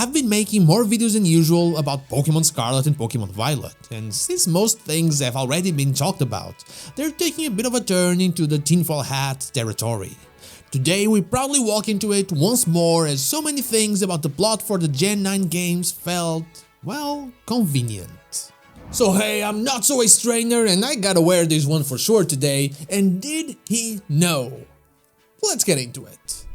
I've been making more videos than usual about Pokémon Scarlet and Pokémon Violet, and since most things have already been talked about, they're taking a bit of a turn into the tinfoil hat territory. Today we proudly walk into it once more, as so many things about the plot for the Gen 9 games felt, well, convenient. So hey, I'm not so a strainer and I gotta wear this one for sure today, and did he know? Let's get into it.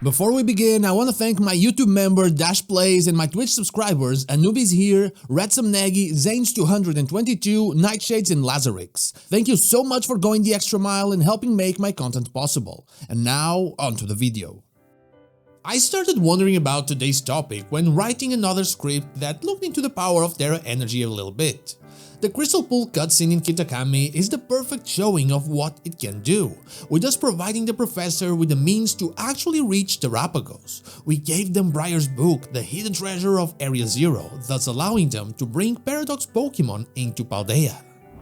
Before we begin, I want to thank my YouTube member Dash Plays and my Twitch subscribers Anubis here, Redsamnegi, Zanes222, Nightshades and Lazarix. Thank you so much for going the extra mile and helping make my content possible. And now, onto the video. I started wondering about today's topic when writing another script that looked into the power of Terra energy a little bit. The Crystal Pool cutscene in Kitakami is the perfect showing of what it can do, with us providing the professor with the means to actually reach Terrapagos. We gave them Briar's book, the hidden treasure of Area Zero, thus allowing them to bring Paradox Pokémon into Paldea.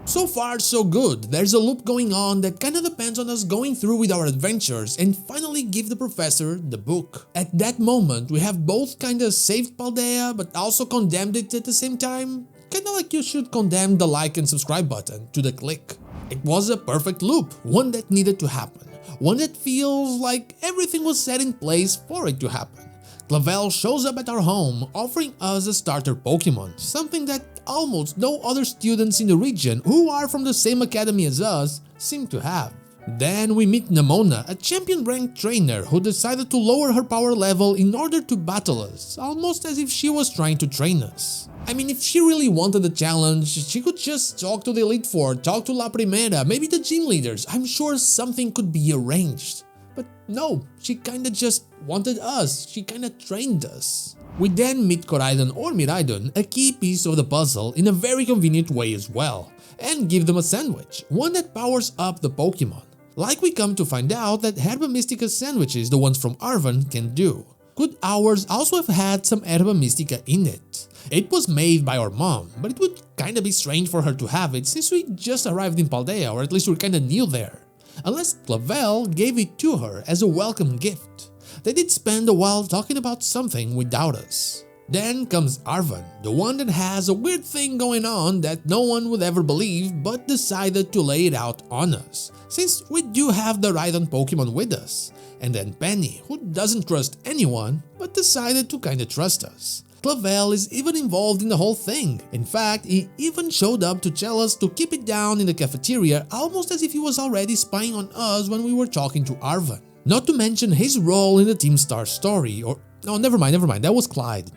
So far so good, there's a loop going on that kinda depends on us going through with our adventures and finally give the professor the book. At that moment, we have both kinda saved Paldea but also condemned it at the same time. Kinda like you should condemn the like and subscribe button to the click. It was a perfect loop, one that needed to happen, one that feels like everything was set in place for it to happen. Clavell shows up at our home, offering us a starter Pokemon, something that almost no other students in the region who are from the same academy as us seem to have. Then we meet Nemona, a champion-ranked trainer who decided to lower her power level in order to battle us, almost as if she was trying to train us. I mean, if she really wanted a challenge, she could just talk to the Elite Four, talk to La Primera, maybe the gym leaders. I'm sure something could be arranged. But no, she kinda just wanted us, she kinda trained us. We then meet Koraidon or Miraidon, a key piece of the puzzle in a very convenient way as well, and give them a sandwich, one that powers up the Pokemon. Like we come to find out that Herba Mystica sandwiches, the ones from Arvan, can do. Could ours also have had some Herba Mystica in it? It was made by our mom, but it would kinda be strange for her to have it since we just arrived in Paldea, or at least we're kinda new there. Unless Clavell gave it to her as a welcome gift. They did spend a while talking about something without us. Then comes Arvan, the one that has a weird thing going on that no one would ever believe but decided to lay it out on us, since we do have the Rhydon Pokemon with us. And then Penny, who doesn't trust anyone but decided to kinda trust us. Clavell is even involved in the whole thing. In fact, he even showed up to tell us to keep it down in the cafeteria, almost as if he was already spying on us when we were talking to Arvan. Not to mention his role in the Team Star story, or no, never mind, that was Clyde,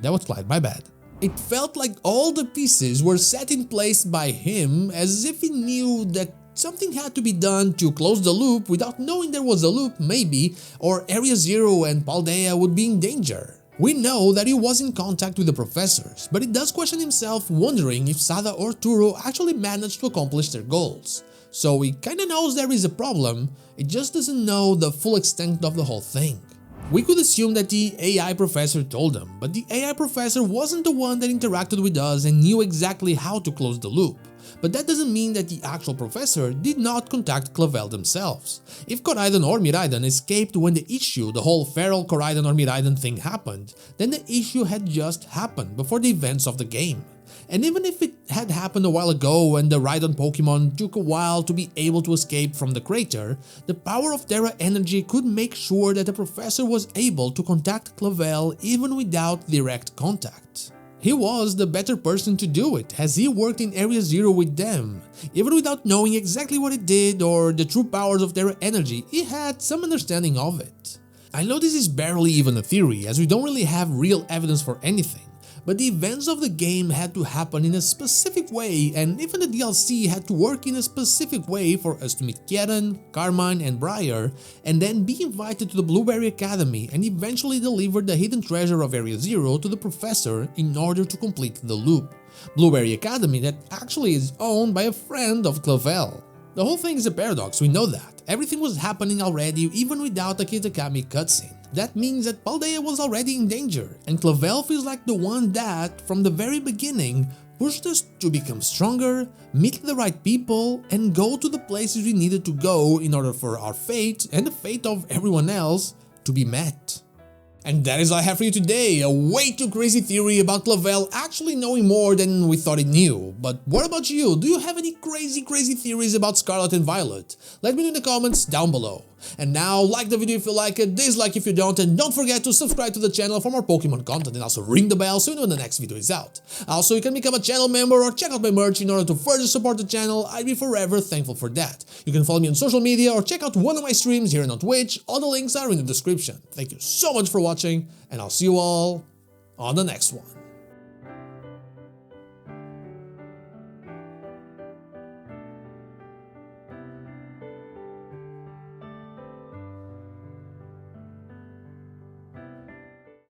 my bad. It felt like all the pieces were set in place by him, as if he knew that something had to be done to close the loop without knowing there was a loop, maybe, or Area Zero and Paldea would be in danger. We know that he was in contact with the professors, but he does question himself, wondering if Sada or Turo actually managed to accomplish their goals. So he kinda knows there is a problem, it just doesn't know the full extent of the whole thing. We could assume that the AI professor told him, but the AI professor wasn't the one that interacted with us and knew exactly how to close the loop. But that doesn't mean that the actual professor did not contact Clavell themselves. If Koraidon or Miraidon escaped when the issue, the whole feral Koraidon or Miraidon thing happened, then the issue had just happened before the events of the game. And even if it had happened a while ago and the Rhydon Pokemon took a while to be able to escape from the crater, the power of Terra energy could make sure that the professor was able to contact Clavell even without direct contact. He was the better person to do it, as he worked in Area Zero with them. Even without knowing exactly what it did or the true powers of Terra energy, he had some understanding of it. I know this is barely even a theory, as we don't really have real evidence for anything. But the events of the game had to happen in a specific way, and even the DLC had to work in a specific way for us to meet Kieran, Carmine and Briar, and then be invited to the Blueberry Academy and eventually deliver the hidden treasure of Area Zero to the professor in order to complete the loop. Blueberry Academy that actually is owned by a friend of Clavell. The whole thing is a paradox, we know that. Everything was happening already even without a Kitakami cutscene. That means that Paldea was already in danger, and Clavell feels like the one that, from the very beginning, pushed us to become stronger, meet the right people, and go to the places we needed to go in order for our fate, and the fate of everyone else, to be met. And that is all I have for you today, a way too crazy theory about Clavell actually knowing more than we thought he knew. But what about you? Do you have any crazy theories about Scarlet and Violet? Let me know in the comments down below. And now, like the video if you like it, dislike if you don't, and don't forget to subscribe to the channel for more Pokemon content and also ring the bell so you know when the next video is out. Also, you can become a channel member or check out my merch in order to further support the channel. I'd be forever thankful for that. You can follow me on social media or check out one of my streams here and on Twitch. All the links are in the description. Thank you so much for watching, and I'll see you all on the next one.